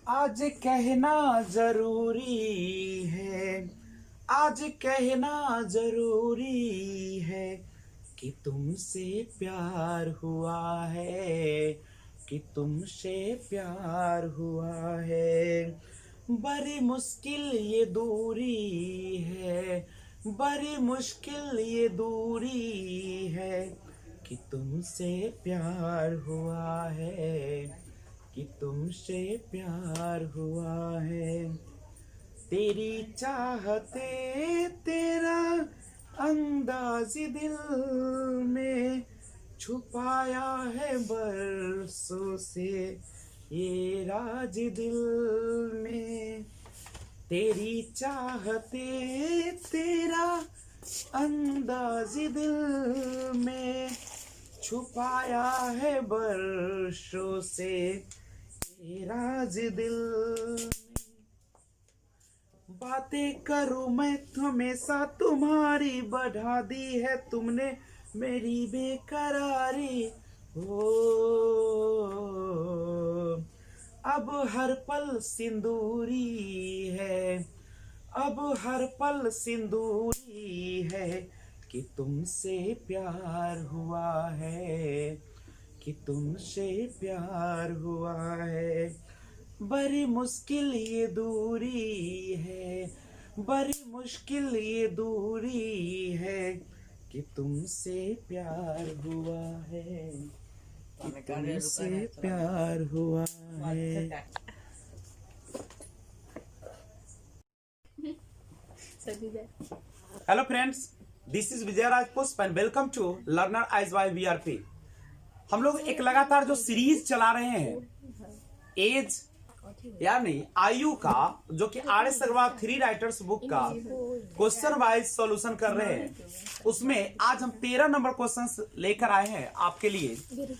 आज कहना जरूरी है, आज कहना जरूरी है कि तुमसे प्यार हुआ है, कि तुमसे प्यार हुआ है। बड़ी मुश्किल ये दूरी है, बड़ी मुश्किल ये दूरी है कि तुमसे प्यार हुआ है, कि तुमसे प्यार हुआ है। तेरी चाहते तेरा अंदाज दिल में छुपाया है बरसों से ये राज दिल में। तेरी चाहते तेरा अंदाज दिल में छुपाया है बरसों से ये राज दिल में। बातें करूं मैं हमेशा तुम्हारी, बढ़ा दी है तुमने मेरी बेकरारी। हो अब हर पल सिंदूरी है, अब हर पल सिंदूरी है कि तुमसे प्यार हुआ है, कि तुमसे प्यार हुआ है। बड़ी मुश्किल ये दूरी है, बड़ी मुश्किल ये दूरी है कि तुमसे प्यार हुआ है, कि तुमसे प्यार हुआ है। Hello friends, this is Vijay Raj Pushp and welcome to learner eyes by VRP. हम लोग एक लगातार जो सीरीज चला रहे हैं एज या नहीं आयु का, जो कि R S Agrawal 3 writers book का क्वेश्चन वाइज सॉल्यूशन कर रहे हैं, उसमें आज हम 13 नंबर क्वेश्चंस लेकर आए हैं आपके लिए।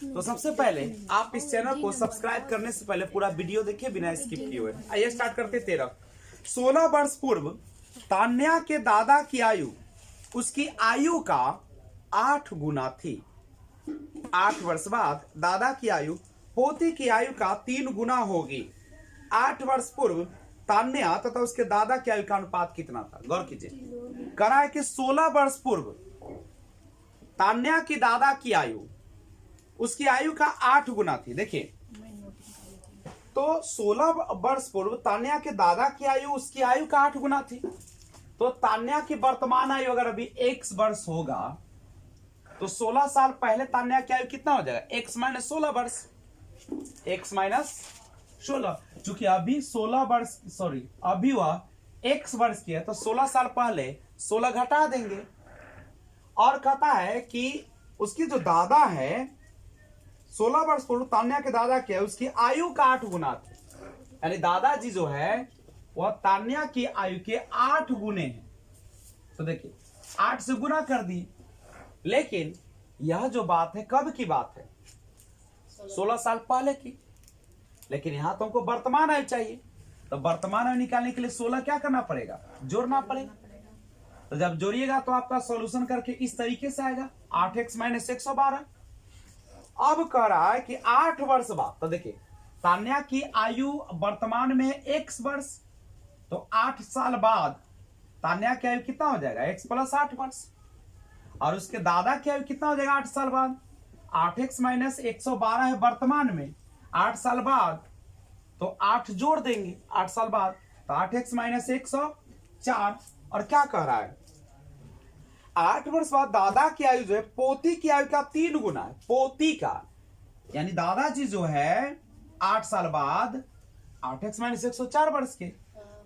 तो सबसे पहले आप इस चैनल को सब्सक्राइब करने से पहले पूरा वीडियो देखिए बिना स्किप किए हुए। आइए स्टार्ट करते। 16 वर्ष पूर्व तान्या के दादा की आयु उसकी आयु का 8 गुना थी। 8 वर्ष बाद दादा की आयु पोती की आयु का 3 गुना होगी। 8 वर्ष पूर्व तान्या तथा उसके दादा की आयु का अनुपात कितना था? गौर कीजिए, कहा है कि 16 वर्ष पूर्व तान्या की दादा की आयु उसकी आयु का 8 गुना थी। देखिए, तो 16 वर्ष पूर्व तान्या के दादा की आयु उसकी आयु का 8 गुना थी। तो तान्या की वर्तमान आयु अगर अभी x वर्ष होगा तो 16 साल पहले तान्या की आयु कितना हो जाएगा? x माइनस 16 वर्ष, x माइनस 16। चूंकि अभी 16 वर्ष, सॉरी अभी वह x वर्ष की है तो 16 साल पहले 16 घटा देंगे। और कहता है कि उसकी जो दादा है 16 वर्ष पूर्व तान्या के दादा के उसकी आयु का 8 गुना थे, यानी दादाजी जो है वह तान्या की आयु के 8 गुने हैं। तो देखिए 8 से गुना कर दिए, लेकिन यह जो बात है कब की बात है? 16 साल पहले की। लेकिन यहां तो हमको वर्तमान आयु चाहिए, तो वर्तमान आयु निकालने के लिए 16 क्या करना पड़ेगा? जोड़ना पड़ेगा। तो जब जोड़िएगा तो आपका सॉल्यूशन करके इस तरीके से आएगा 8x माइनस 112। अब कह रहा है कि 8 वर्ष बाद, तो देखिए तान्या की आयु वर्तमान में x वर्ष, तो 8 साल बाद तान्या की आयु कितना हो जाएगा? x प्लस 8 वर्ष। और उसके दादा की आयु कितना हो जाएगा 8 साल बाद? 8x माइनस 112 है वर्तमान में, 8 साल बाद तो 8 जोड़ देंगे 8 साल बाद, तो 8x माइनस 104। और क्या कह रहा है? 8 वर्ष बाद दादा की आयु जो है पोती की आयु का 3 गुना है। पोती का यानी दादाजी जो है 8 साल बाद 8x माइनस 104 वर्ष के,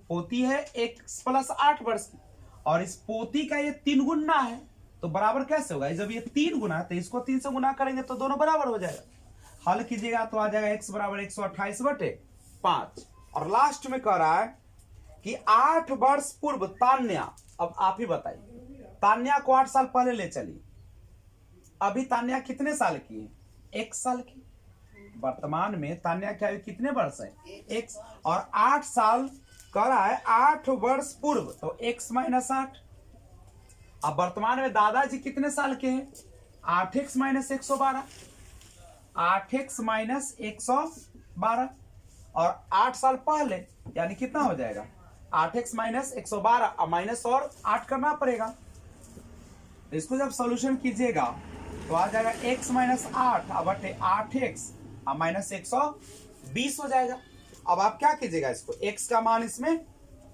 पोती है x प्लस 8 वर्ष की, और इस पोती का ये 3 गुना है। तो बराबर कैसे होगा? जब ये 3 गुना है तो इसको 3 से गुना करेंगे तो दोनों बराबर हो जाएगा। हल कीजिएगा तो आ जाएगा x बराबर 128/5। और लास्ट में कह रहा है कि 8 वर्ष पूर्व तान्या, अब आप ही बताइए, तान्या को 8 साल पहले ले चलिए, अभी तान्या कितने साल की है? 1 साल की। वर्तमान में तान्या की आयु कितने वर्ष है? x। और 8 साल कह रहा है 8 वर्ष पूर्व, तो x माइनस 8। अब वर्तमान में दादाजी कितने साल के हैं? 8x minus 112, 8x minus 112। और 8 साल पहले, यानी कितना हो जाएगा 8x माइनस 112, माइनस और 8 करना पड़ेगा। इसको जब सॉल्यूशन कीजिएगा तो आ जाएगा x माइनस 8 बटे 8x माइनस 120 हो जाएगा। अब आप क्या कीजिएगा, इसको x का मान इसमें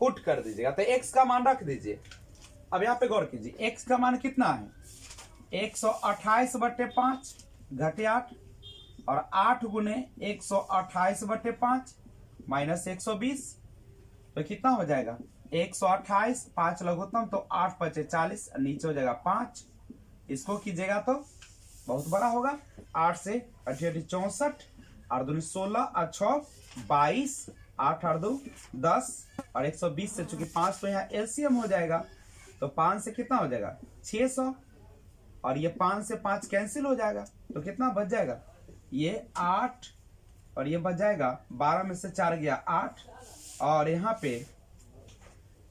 पुट कर दीजिएगा, तो x का मान रख दीजिए। अब यहाँ पे गौर कीजिए, x का मान कितना है 128 बटे 5 घटे 8 और 8 गुने 128 बटे 5 माइनस 120, तो कितना हो जाएगा 128, 5 लघुत्तम तो 8 बचे 40, नीचे हो जाएगा 5। इसको कीजिएगा तो बहुत बड़ा होगा, 8 से 8 64 और 2 16 और 6 22, 8 और 2 10 और 120 से चूंकि 5 तो यहाँ एलसीएम हो जाएगा, तो 5 से कितना हो जाएगा 600 और ये 5 से 5 कैंसिल हो जाएगा, तो कितना बच जाएगा ये 8 और ये बच जाएगा 12 में से 4 गया 8 और यहाँ पे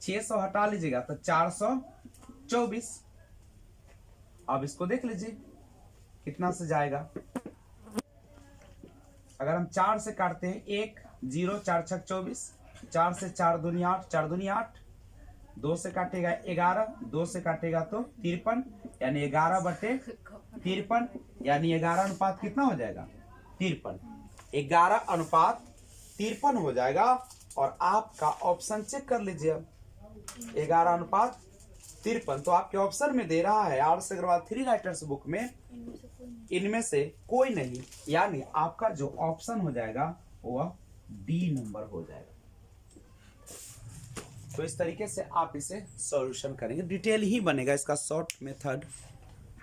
600 हटा लीजिएगा तो 424। अब इसको देख लीजिए कितना से जाएगा। अगर हम 4 से काटते हैं 1 0 4 6 24, 4 से 4 दूनी 8, 4 दूनी 8, 2 से काटेगा 11, 2 से काटेगा तो 53, यानी 11 बटे 53, यानी 11 अनुपात कितना हो जाएगा 53, 11 अनुपात 53 हो जाएगा। और आपका ऑप्शन चेक कर लीजिए, अब 11 अनुपात 53, तो आपके ऑप्शन में दे रहा है आर से अग्रवाल 3 राइटर्स बुक में इनमें से कोई नहीं, यानी आपका जो ऑप्शन हो जाएगा वह डी नंबर हो जाएगा। तो इस तरीके से आप इसे सॉल्यूशन करेंगे, डिटेल ही बनेगा, इसका शॉर्ट मेथड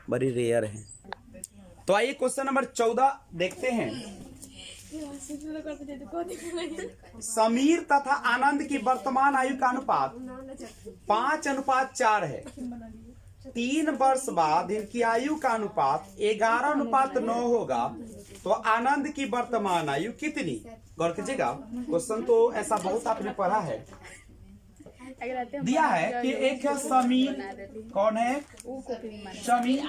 बड़ी रेयर है। तो आइए क्वेश्चन नंबर 14 देखते हैं। समीर तथा आनंद की वर्तमान आयु का अनुपात 5:4 है। 3 वर्ष बाद इनकी आयु का अनुपात 11:9 होगा, तो आनंद की वर्तमान आयु कितनी? गौर कीजिएगा, क्वेश्चन तो ऐसा बहुत आपने पढ़ा है। दिया है कि एक है समीर, कौन है समीर,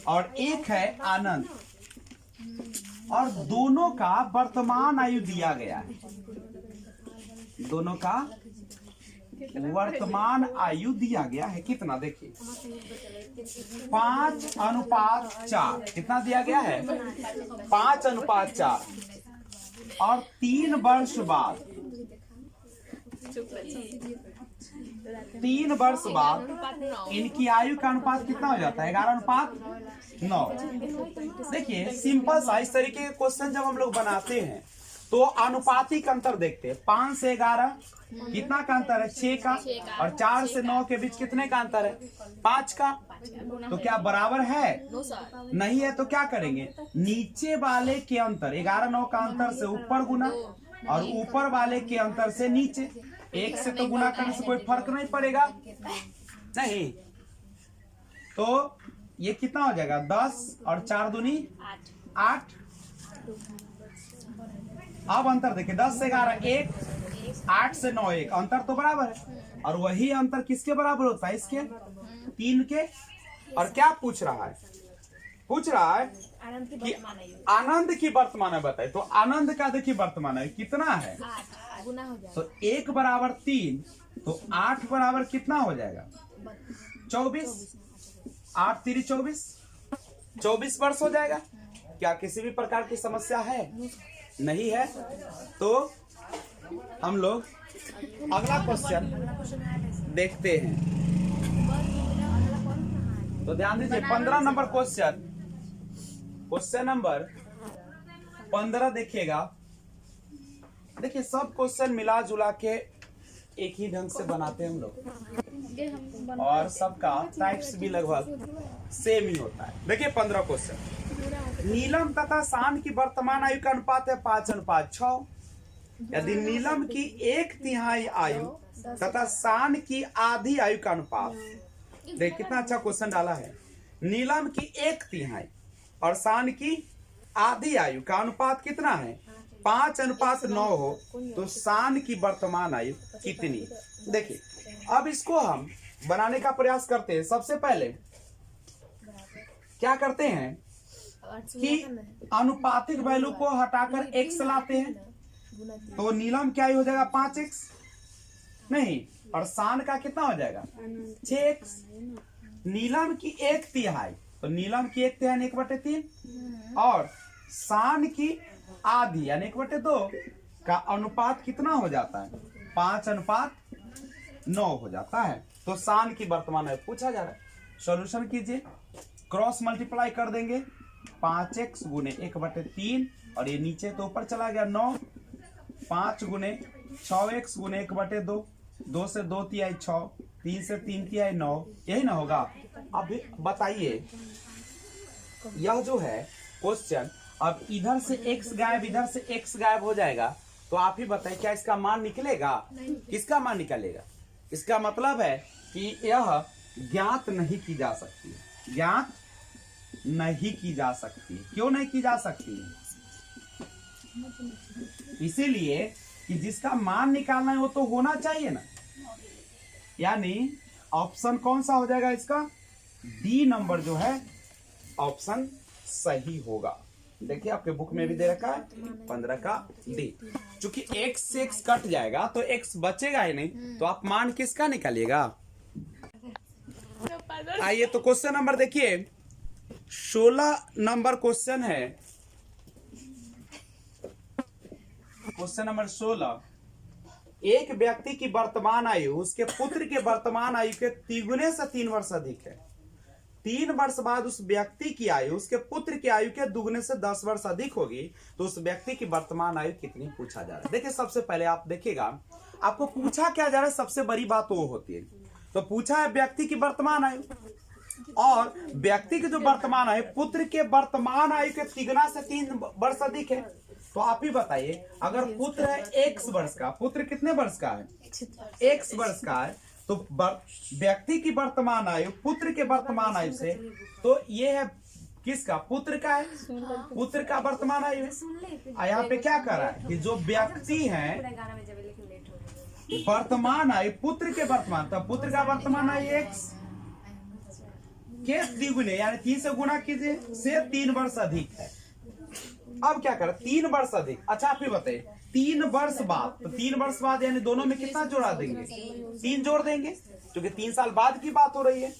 और एक है आनंद, और दोनों का वर्तमान आयु दिया गया है। दोनों का वर्तमान आयु दिया गया है कितना, देखिए 5:4, कितना दिया गया है 5:4, और 3 वर्ष बाद 3 वर्ष बाद इनकी आयु का अनुपात कितना हो जाता है 11:9। देखिए सिंपल सा इस तरीके के क्वेश्चन जब हम लोग बनाते हैं तो अनुपातिक अंतर देखते हैं। 5 से 11 कितना का अंतर है 6 का, और 4 से 9 के बीच कितने का अंतर है 5 का, तो क्या बराबर है नहीं है, तो क्या करेंगे नीचे वाले के अंतर 11-9 का अंतर से ऊपर गुना और ऊपर वाले के अंतर से नीचे। 1 से तो गुना करने से कोई फर्क नहीं पड़ेगा नहीं, तो ये कितना हो जाएगा 10 और 4 दूनी 8। अब अंतर देखिए 10 से 11 1, 8 से 9 1, अंतर तो बराबर है, और वही अंतर किसके बराबर होता है इसके 3 के। और क्या पूछ रहा है, पूछ रहा है कि आनंद की वर्तमान आयु बताए, तो आनंद का देखिए वर्तमान आयु कितना है, तो 1 बराबर 3, तो 8 बराबर कितना हो जाएगा 24, 8 3 24 वर्ष हो जाएगा। क्या किसी भी प्रकार की समस्या है नहीं है, तो हम लोग अगला क्वेश्चन देखते हैं। तो ध्यान दीजिए 15 नंबर क्वेश्चन, क्वेश्चन नंबर 15 देखिएगा। देखिए सब क्वेश्चन मिला जुला के एक ही ढंग से बनाते हैं हम लोग, और सबका टाइप्स भी लगभग सेम ही होता है। देखिए 15 क्वेश्चन, नीलम तथा शान की वर्तमान आयु का अनुपात है 5:6। यदि नीलम की 1/3 आयु तथा शान की आधी आयु का अनुपात, देख कितना अच्छा क्वेश्चन डाला है, नीलम की 1/3 और शान की आधी आयु का अनुपात कितना है 5:9 हो, तो शान की वर्तमान आयु कितनी। देखिए अब इसको हम बनाने का प्रयास करते हैं। सबसे पहले क्या करते हैं कि अनुपातिक वैल्यू को हटाकर x लाते हैं, तो नीलम क्या हो जाएगा 5x, नहीं, और शान का कितना हो जाएगा 6x। नीलम की 1/3, तो नीलम की 1/3 1/3 और शान की आधी यानी 1/2 का अनुपात कितना हो जाता है 5:9 हो जाता है। तो शान की वर्तमान आयु पूछा जा रहा है। सॉल्यूशन कीजिए, क्रॉस मल्टीप्लाई कर देंगे 5x गुने 1/3 और ये नीचे तो ऊपर चला गया 9, 5 गुने 6x गुने 1/2, 2 से 2 तिहाई 6, 3 से 3 तिहाई 9, यही ना होगा। अब बताइए यह जो है क्वेश्चन, अब इधर से x गायब इधर से x गायब हो जाएगा, तो आप ही बताइए क्या इसका मान निकलेगा? किसका मान निकलेगा? इसका मतलब है कि यह ज्ञात नहीं की जा सकती, ज्ञात नहीं की जा सकती। क्यों नहीं की जा सकती? इसीलिए कि जिसका मान निकालना है वो तो होना चाहिए ना। यानी ऑप्शन कौन सा हो जाएगा इसका? डी नंबर जो है ऑप्शन सही होगा। देखिए आपके बुक में भी दे रखा है 15 का डी। चूंकि x से x कट जाएगा तो x बचेगा ही नहीं, तो आप मान किसका निकालिएगा? आइए तो क्वेश्चन नंबर देखिए, 16 नंबर क्वेश्चन है। क्वेश्चन नंबर 16, एक व्यक्ति की वर्तमान आयु उसके पुत्र के वर्तमान आयु के तिगुने से 3 वर्ष अधिक है। 3 वर्ष बाद उस व्यक्ति की आयु उसके पुत्र की आयु के दुगने से 10 वर्ष अधिक होगी, तो उस व्यक्ति की वर्तमान आयु कितनी पूछा जा रहा है। देखिए सबसे पहले आप देखिएगा आपको पूछा क्या जा रहा है, सबसे बड़ी बात वो होती है। तो पूछा है व्यक्ति की वर्तमान आयु, और व्यक्ति की जो वर्तमान आयु पुत्र के वर्तमान आयु के तिगुना से 3 वर्ष अधिक है। तो आप ही बताइए, अगर पुत्र है x वर्ष का, पुत्र कितने वर्ष का है? x वर्ष का है, तो व्यक्ति की वर्तमान आयु पुत्र के वर्तमान आयु से, तो ये है किसका? पुत्र का है, पुत्र का वर्तमान आयु है। यहाँ पे क्या कर रहा है कि जो व्यक्ति है वर्तमान आयु पुत्र के वर्तमान, तब पुत्र का वर्तमान आयु x के द्विगुने यानी 3 से गुना कीजिए से 3 वर्ष अधिक है। अब क्या करें? 3 वर्ष अधिक। अच्छा आप ही बताइए 3 वर्ष बाद, तो 3 वर्ष बाद यानी दोनों में कितना जोड़ा देंगे? 3 जोड़ देंगे, क्योंकि 3 साल बाद की बात हो रही है।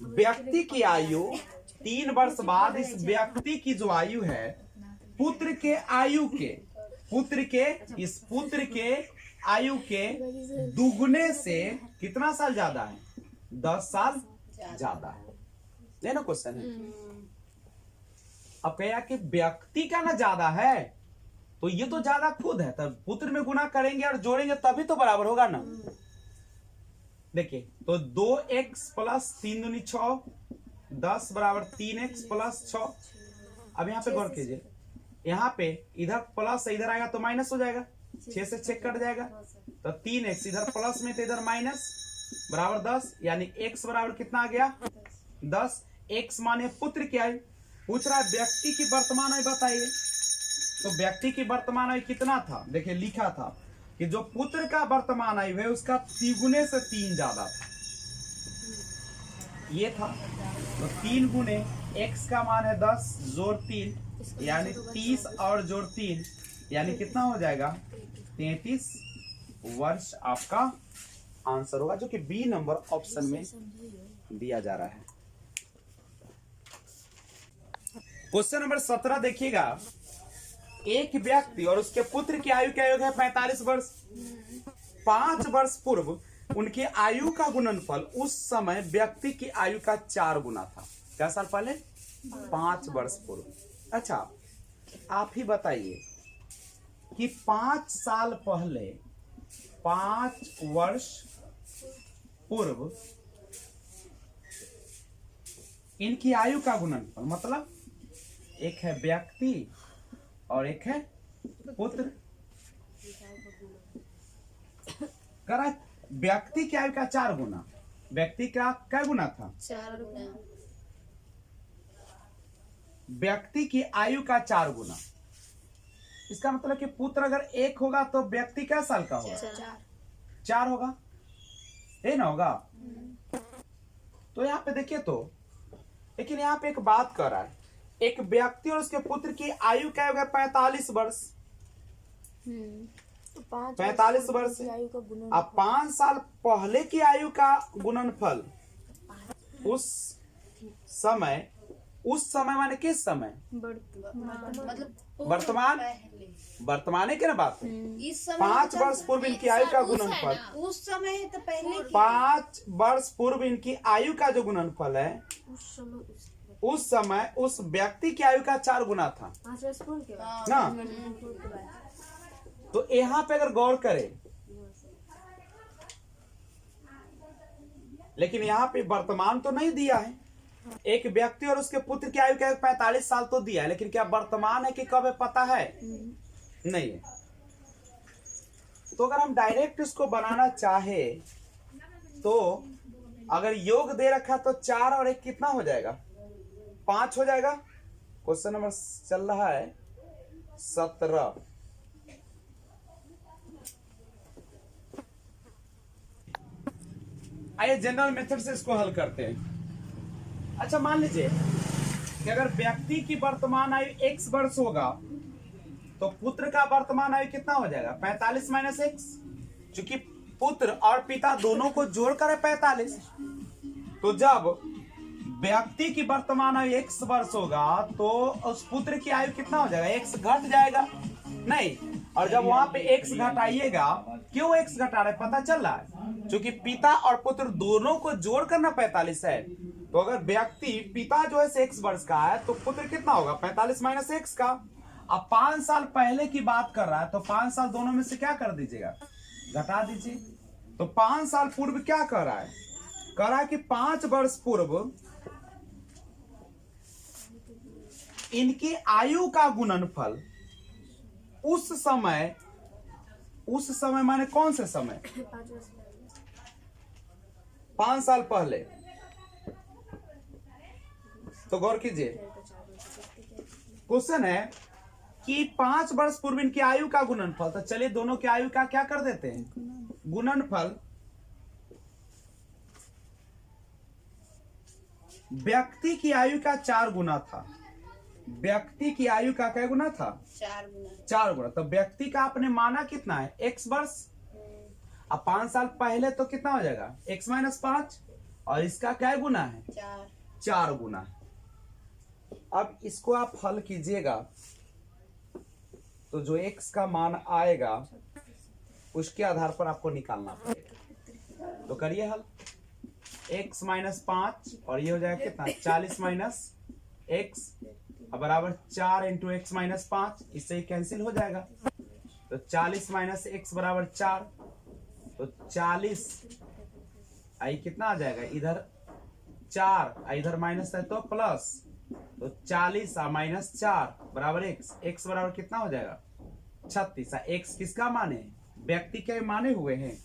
व्यक्ति की आयु 3 वर्ष बाद इस व्यक्ति की जो आयु है पुत्र के आयु के, इस पुत्र के आयु के दुगुने से कितना साल ज्यादा है? 10 साल ज्यादा है। ना क्वेश्चन है। अब कहा कि व्यक्ति का ना ज्यादा है, तो ये तो ज्यादा खुद है, तब पुत्र में गुना करेंगे और जोड़ेंगे तभी तो बराबर होगा ना। देखिए तो 2x प्लस 3 दूनी 6, 10 बराबर 3x प्लस 6। अब यहाँ पे गौर कीजिए, यहाँ पे इधर प्लस इधर आएगा तो माइनस हो जाएगा, 6 से 6 कट जाएगा, तो 3x इधर प्लस में तो इधर माइनस बराबर 10, यानी x बराबर कितना आ गया? 10। x माने पुत्र की आयु, पूछ रहा है व्यक्ति की वर्तमान आयु बताइए। तो व्यक्ति की वर्तमान आयु कितना था? देखिए लिखा था कि जो पुत्र का वर्तमान आयु है उसका तिगुने से 3 ज्यादा था, ये था। तो 3 गुने x का मान है 10 जोड़ 3 यानी 30 और जोड़ 3 यानी कितना हो जाएगा? 33 वर्ष आपका आंसर होगा, जो कि बी नंबर ऑप्शन में दिया जा रहा है। क्वेश्चन नंबर 17 देखिएगा, एक व्यक्ति और उसके पुत्र की आयु क्या है? 45 वर्ष। 5 वर्ष पूर्व उनकी आयु का गुणनफल उस समय व्यक्ति की आयु का 4 गुना था। क्या साल पहले? 5 वर्ष पूर्व। अच्छा आप ही बताइए कि 5 साल पहले, 5 वर्ष पूर्व इनकी आयु का गुणनफल, मतलब एक है व्यक्ति और एक है पुत्र। करा व्यक्ति की आयु का 4 गुना, व्यक्ति का क्या गुना था? 4 गुना। व्यक्ति की आयु का 4 गुना। इसका मतलब कि पुत्र अगर 1 होगा तो व्यक्ति क्या साल का होगा? 4 होगा, ये ना होगा? तो यहाँ पे देखिए, तो लेकिन यहाँ पे एक बात कर रहा है, एक व्यक्ति और उसके पुत्र की आयु क्या होगा? 45 वर्ष। तो 45 वर्ष है। अब 5 साल पहले की आयु का गुणनफल उस समय माने किस समय? वर्तमान है क्या ना बात है? इस समय 5 वर्ष पूर्व इनकी आयु का गुणनफल, उस समय है तो पहले 5 वर्ष पूर्व इनकी आयु का जो गुणनफल है उस समय उस व्यक्ति की आयु का 4 गुना था ना। तो यहाँ पे अगर गौर करें, लेकिन यहाँ पे वर्तमान तो नहीं दिया है। एक व्यक्ति और उसके पुत्र की आयु का 45 साल तो दिया है, लेकिन क्या वर्तमान है कि कब है पता है? नहीं है। तो अगर हम डायरेक्ट इसको बनाना चाहे तो अगर योग दे रखा तो 4 और 1 कितना हो जाएगा? 5 हो जाएगा। क्वेश्चन नंबर चल रहा है 17। आइए जनरल मेथड से इसको हल करते हैं। अच्छा, मान लीजिए कि अगर व्यक्ति की वर्तमान आयु x वर्ष होगा तो पुत्र का वर्तमान आयु कितना हो जाएगा? 45 माइनस x। चूंकि पुत्र और पिता दोनों को जोड़कर है 45, तो जब व्यक्ति की वर्तमान आयु x वर्ष होगा तो उस पुत्र की आयु कितना हो जाएगा? x घट जाएगा नहीं। और जब वहां पे x घटाइएगा, क्यों x घटा रहे पता चल रहा है? क्योंकि पिता और पुत्र दोनों को जोड़कर ना 45 है। तो अगर व्यक्ति पिता जो है x वर्ष का है तो पुत्र कितना होगा? 45 माइनस x का। अब 5 साल पहले की बात कर रहा है तो 5 साल दोनों में से क्या कर दीजिएगा? घटा दीजिए। तो 5 साल पूर्व क्या कर रहा है? कह रहा है कि 5 वर्ष पूर्व इनकी आयु का गुणनफल उस समय माने कौन से समय? 5 साल पहले। तो गौर कीजिए, क्वेश्चन है कि 5 वर्ष पूर्व इनकी आयु का गुणनफल। तो चलिए दोनों की आयु का क्या कर देते हैं? गुणनफल। व्यक्ति की आयु का 4 गुना था। व्यक्ति की आयु का क्या गुना था? 4 गुना। तो व्यक्ति का आपने माना कितना है? x वर्ष। अब 5 साल पहले तो कितना हो जाएगा? x minus 5। और इसका क्या गुना है? 4 गुना। अब इसको आप हल कीजिएगा तो जो x का मान आएगा उसके आधार पर आपको निकालना पड़ेगा। तो करिए हल। x माइनस 5 और ये हो जाएगा कितना? 40 माइनस x बराबर 4 इंटू एक्स माइनस 5। इससे ही कैंसिल हो जाएगा। तो 40 माइनस एक्स बराबर 4। तो 40 आई कितना आ जाएगा? इधर 4 इधर माइनस है तो प्लस। तो 40 माइनस 4 बराबर x बराबर कितना हो जाएगा? 36। x किसका माने? व्यक्ति के माने हुए हैं।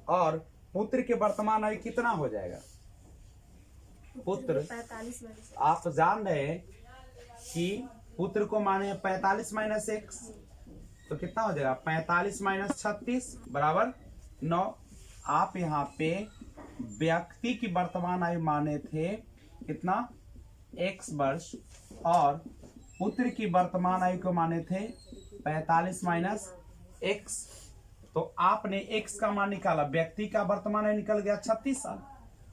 और पुत्र के वर्तमान आयु कितना हो जाएगा? पुत्र 45 आप जान रहे हैं कि पुत्र को माने 45 माइनस x, तो कितना हो जाएगा? 45 माइनस 36 बराबर 9। आप यहाँ पे व्यक्ति की वर्तमान आयु माने थे कितना? x वर्ष। और पुत्र की वर्तमान आयु को माने थे 45 माइनस x। तो आपने x का मान निकाला, व्यक्ति का वर्तमान आयु निकल गया 36 साल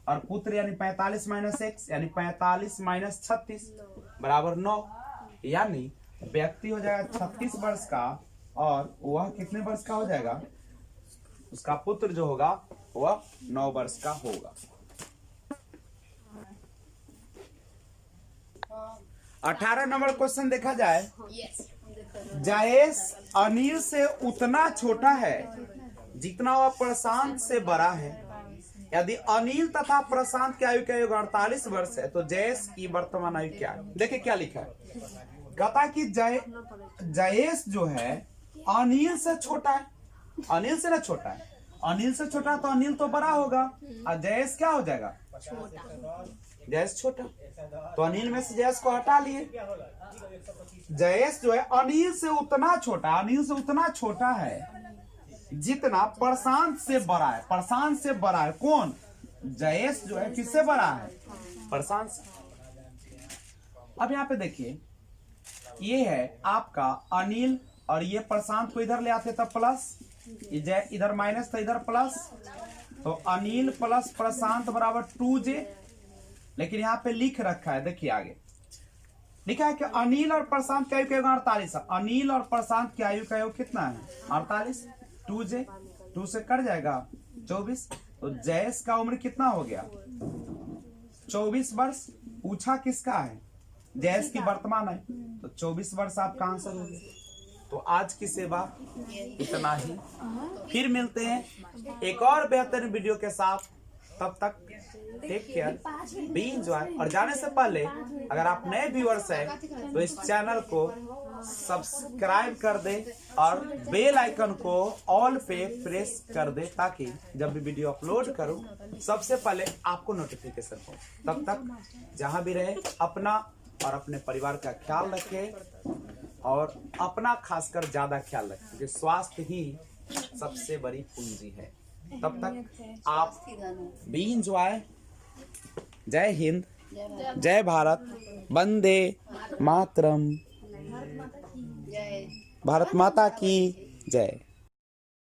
और पुत्र यानी 45 माइनस x यानी 45 माइनस 36 बराबर 9। यानी व्यक्ति हो जाएगा 36 वर्ष का और वह कितने वर्ष का हो जाएगा? उसका पुत्र जो होगा वह 9 वर्ष का होगा। 18 नंबर क्वेश्चन देखा जाए। जायेश अनिल से उतना छोटा है जितना वह प्रशांत से बड़ा है। यदि अनिल तथा प्रशांत की आयु का योग 48 वर्ष है तो जयेश की वर्तमान आयु क्या है? देखिए क्या लिखा है। कहता कि जयेश जो है अनिल से छोटा है। अनिल से ना छोटा है। अनिल से छोटा तो अनिल तो बड़ा होगा और जयेश क्या हो जाएगा? जयेश छोटा। तो अनिल में से जयेश को हटा लिए। जयेश जो है अनिल से उतना छोटा है जितना प्रशांत से बड़ा है। प्रशांत से बड़ा है कौन? जयेश जो है किससे बड़ा है? प्रशांत से। अब यहाँ पे देखिए, ये है आपका अनिल और ये प्रशांत को इधर ले आते तब प्लस, जय इधर माइनस तो इधर प्लस, तो अनिल प्लस प्रशांत बराबर 2J। लेकिन यहाँ पे लिख रखा है, देखिए आगे लिखा है कि अनिल और प्रशांत की आयु का योग 48 है। अनिल और प्रशांत की आयु का योग कितना है? 48। 2J 2 से कट जाएगा 24। तो जयेश का उम्र कितना हो गया? 24 वर्ष। पूछा किसका है? जयेश की वर्तमान है, तो 24 वर्ष आपका आंसर हो गया। तो आज की सेवा इतना ही, फिर मिलते हैं एक और बेहतर वीडियो के साथ। तब तक टेक केयर, बी एंजॉय। और जाने से पहले अगर आप नए व्यूअर्स हैं तो इस चैनल को सब्सक्राइब कर दे और बेल आइकन को ऑल पे प्रेस कर दे, ताकि जब भी वीडियो अपलोड करूं सबसे पहले आपको नोटिफिकेशन हो। तब तक जहां भी रहे अपना और अपने परिवार का ख्याल रखें, और अपना खासकर ज्यादा ख्याल रखें, क्योंकि स्वास्थ्य ही सबसे बड़ी पूंजी है। तब तक आप बी एंजॉय। जय हिंद, जय भारत, वंदे मातरम, भारत माता की जय।